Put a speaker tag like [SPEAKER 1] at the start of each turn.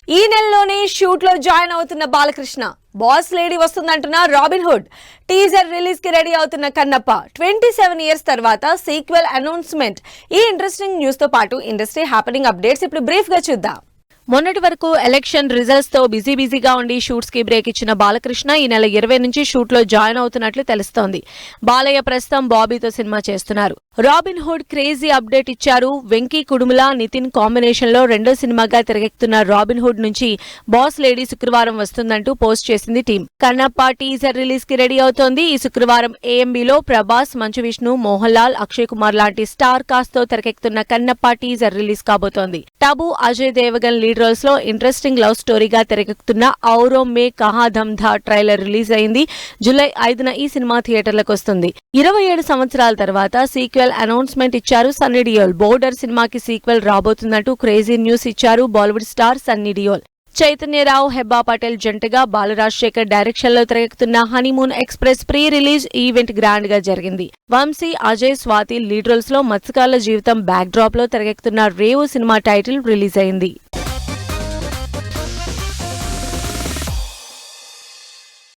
[SPEAKER 1] ఈ నెలలోనే షూట్ లో జాయిన్ అవుతున్న బాలకృష్ణ, బాస్ లేడీ వస్తుందంటున్న రాబిన్ హుడ్, టీజర్ రిలీజ్ కి రెడీ అవుతున్న కన్నప్ప, 27 ఇయర్స్ తర్వాత సీక్వెల్ అనౌన్స్మెంట్. ఈ ఇంట్రెస్టింగ్ న్యూస్ తో పాటు ఇండస్ట్రీ హ్యాపెనింగ్ అప్డేట్స్ ఇప్పుడు బ్రీఫ్ గా చూద్దాం. మొన్నటి వరకు ఎలక్షన్ రిజల్ట్స్ తో బిజీగా ఉండి షూట్స్ కి బ్రేక్ ఇచ్చిన బాలకృష్ణ ఈ నెల 20 నుంచి షూట్ లో జాయిన్ అవుతున్నట్లు తెలుస్తోంది. బాలయ్య ప్రస్తుతం బాబీతో సినిమా చేస్తున్నారు. రాబిన్ హుడ్ క్రేజీ అప్డేట్ ఇచ్చారు. వెంకీ కుడుముల, నితిన్ కాంబినేషన్ లో రెండో సినిమాగా తెరకెక్కుతున్న రాబిన్ హుడ్ నుంచి బాస్ లేడీ శుక్రవారం వస్తుందంటూ పోస్ట్ చేసింది టీం. కన్నప్ప టీజర్ రిలీజ్ కి రెడీ అవుతోంది. ఈ శుక్రవారం ఏఎంబీలో ప్రభాస్, మంచు విష్ణు, మోహన్ లాల్, అక్షయ్ కుమార్ లాంటి స్టార్ కాస్ట్ తో తెరకెక్కుతున్న కన్నప్ప టీజర్ రిలీజ్ కాబోతోంది. టబు, అజయ్ దేవగన్ లీడ్ రోల్స్ లో ఇంట్రెస్టింగ్ లవ్ స్టోరీగా తెరకెక్కుతున్న ఔరో మే కహా దమ్ ధా ట్రైలర్ రిలీజ్ అయింది. జూలై 5న ఈ సినిమా థియేటర్లకు వస్తుంది. 27 సంవత్సరాల తర్వాత సీక్వెల్ అనౌన్స్మెంట్ ఇచ్చారు సన్నీ డియోల్. బోర్డర్ సినిమాకి సీక్వెల్ రాబోతుందంటూ క్రేజీ న్యూస్ ఇచ్చారు బాలీవుడ్ స్టార్ సన్నీ డియోల్. చైతన్యరావు, హెబ్బా పటేల్ జంటగా బాలరాజశేఖర్ డైరెక్షన్ లో తెరకెక్కుతున్న honeymoon express pre release event grand గా జరిగింది. వంశీ, అజయ్, స్వాతి లీడ్ రోల్స్ లో మత్స్యకారుల జీవితం బ్యాక్ డ్రాప్ లో తెరకెక్కుతున్న రేవు సినిమా టైటిల్ రిలీజ్ అయింది.